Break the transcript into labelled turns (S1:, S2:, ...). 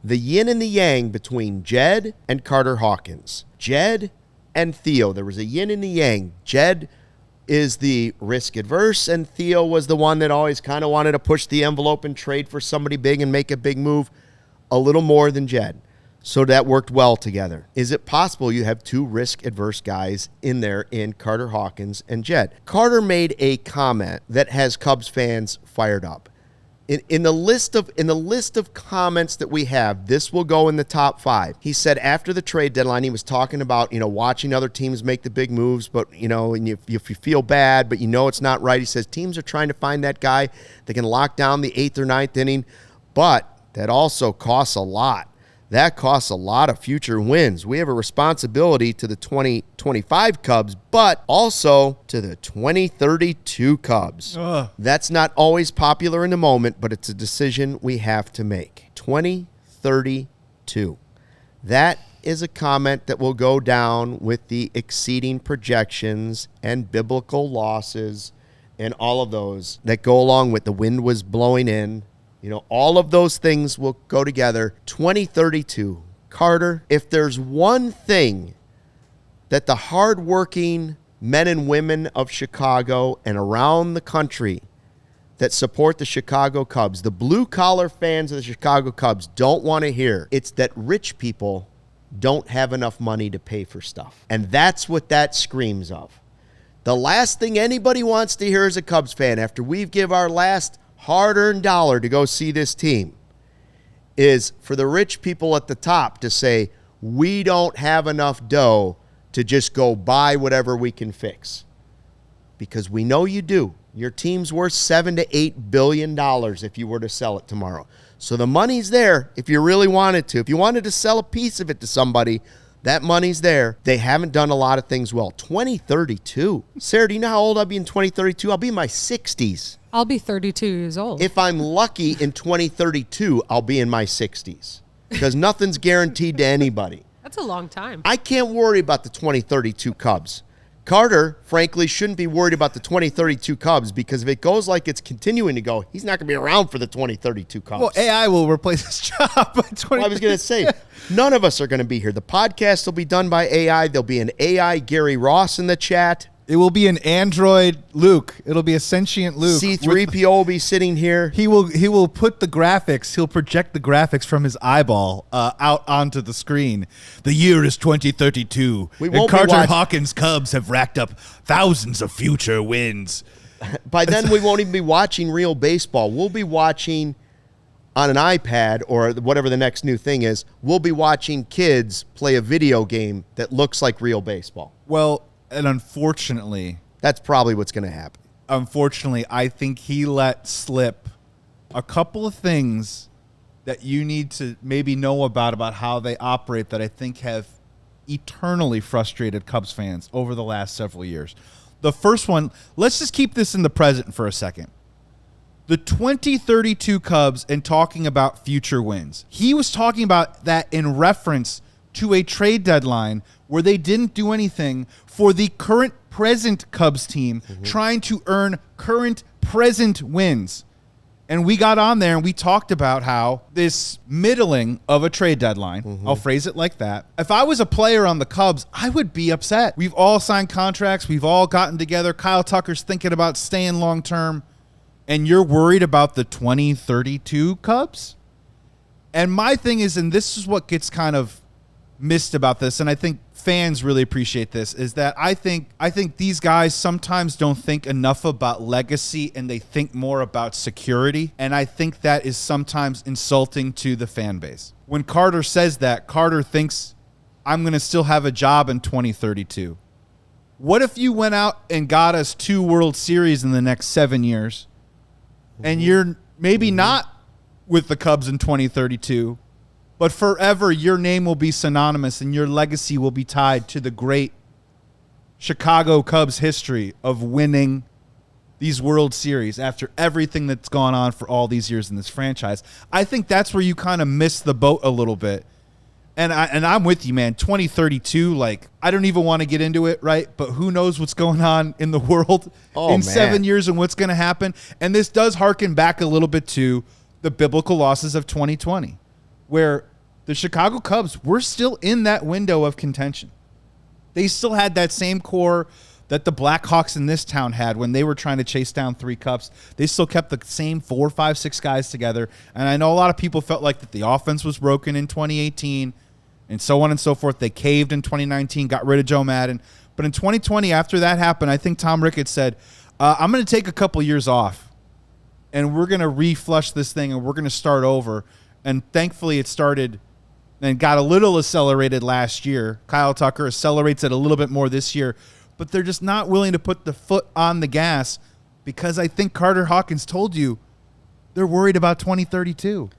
S1: the yin and the yang between Jed and Carter Hawkins. Jed and Theo. There was a yin and the yang. Jed is the risk adverse, and Theo was the one that always kind of wanted to push the envelope and trade for somebody big and make a big move a little more than Jed. So that worked well together. Is it possible you have two risk adverse guys in there in Carter Hawkins and Jed? Carter made a comment that has Cubs fans fired up. In the list of comments that we have, this will go in the top 5. He said after the trade deadline, he was talking about, watching other teams make the big moves, but, and if you feel bad, but it's not right. He says teams are trying to find that guy that can lock down the 8th or 9th inning, but that also costs a lot. That costs a lot of future wins. We have a responsibility to the 2025 Cubs, but also to the 2032 Cubs. That's not always popular in the moment, but it's a decision we have to make. 2032. That is a comment that will go down with the exceeding projections and biblical losses and all of those that go along with the wind was blowing in. All of those things will go together. 2032. Carter, if there's one thing that the hardworking men and women of Chicago and around the country that support the Chicago Cubs, the blue-collar fans of the Chicago Cubs, don't want to hear, it's that rich people don't have enough money to pay for stuff. And that's what that screams of. The last thing anybody wants to hear as a Cubs fan after we've give our last hard-earned dollar to go see this team is for the rich people at the top to say, we don't have enough dough to just go buy whatever we can fix. Because we know you do. Your team's worth $7 to $8 billion if you were to sell it tomorrow. So the money's there if you really wanted to. If you wanted to sell a piece of it to somebody, that money's there. They haven't done a lot of things well. 2032. Sarah, do you know how old I'll be in 2032? I'll be in my 60s.
S2: I'll be 32 years old.
S1: If I'm lucky in 2032, I'll be in my 60s because nothing's guaranteed to anybody.
S2: That's a long time.
S1: I can't worry about the 2032 Cubs. Carter, frankly, shouldn't be worried about the 2032 Cubs because if it goes like it's continuing to go, he's not going to be around for the 2032 Cubs.
S3: Well, AI will replace his job by 2032.
S1: Well, I was going to say, none of us are going to be here. The podcast will be done by AI. There'll be an AI Gary Ross in the chat.
S3: It will be an android Luke. It'll be a sentient Luke.
S1: C-3PO will be sitting here.
S3: He will put the graphics. He'll project the graphics from his eyeball out onto the screen. The year is 2032. And Carter Hawkins Cubs have racked up thousands of future wins.
S1: By then, we won't even be watching real baseball. We'll be watching on an iPad or whatever the next new thing is. We'll be watching kids play a video game that looks like real baseball.
S3: Well, and unfortunately,
S1: that's probably what's going to happen.
S3: Unfortunately, I think he let slip a couple of things that you need to maybe know about how they operate that I think have eternally frustrated Cubs fans over the last several years. The first one, let's just keep this in the present for a second. The 2032 Cubs and talking about future wins. He was talking about that in reference to a trade deadline where they didn't do anything for the current present Cubs team trying to earn current present wins. And we got on there and we talked about how this middling of a trade deadline, I'll phrase it like that. If I was a player on the Cubs, I would be upset. We've all signed contracts. We've all gotten together. Kyle Tucker's thinking about staying long term. And you're worried about the 2032 Cubs? And my thing is, and this is what gets kind of missed about this, and I think fans really appreciate this, is that I think these guys sometimes don't think enough about legacy and they think more about security, and I think that is sometimes insulting to the fan base. When Carter says that, Carter thinks, I'm going to still have a job in 2032. What if you went out and got us 2 World Series in the next 7 years, and you're maybe not with the Cubs in 2032, but forever, your name will be synonymous and your legacy will be tied to the great Chicago Cubs history of winning these World Series after everything that's gone on for all these years in this franchise. I think that's where you kind of miss the boat a little bit. And I'm with you, man. 2032, like, I don't even want to get into it, right? But who knows what's going on in the world in 7 years and what's going to happen. And this does harken back a little bit to the biblical losses of 2020. Where the Chicago Cubs were still in that window of contention. They still had that same core that the Blackhawks in this town had when they were trying to chase down 3 cups. They still kept the same 4, 5, 6 guys together. And I know a lot of people felt like that the offense was broken in 2018 and so on and so forth. They caved in 2019, got rid of Joe Madden. But in 2020, after that happened, I think Tom Ricketts said, I'm going to take a couple years off, and we're going to reflush this thing, and we're going to start over. And thankfully, it started and got a little accelerated last year. Kyle Tucker accelerates it a little bit more this year. But they're just not willing to put the foot on the gas because I think Carter Hawkins told you they're worried about 2032.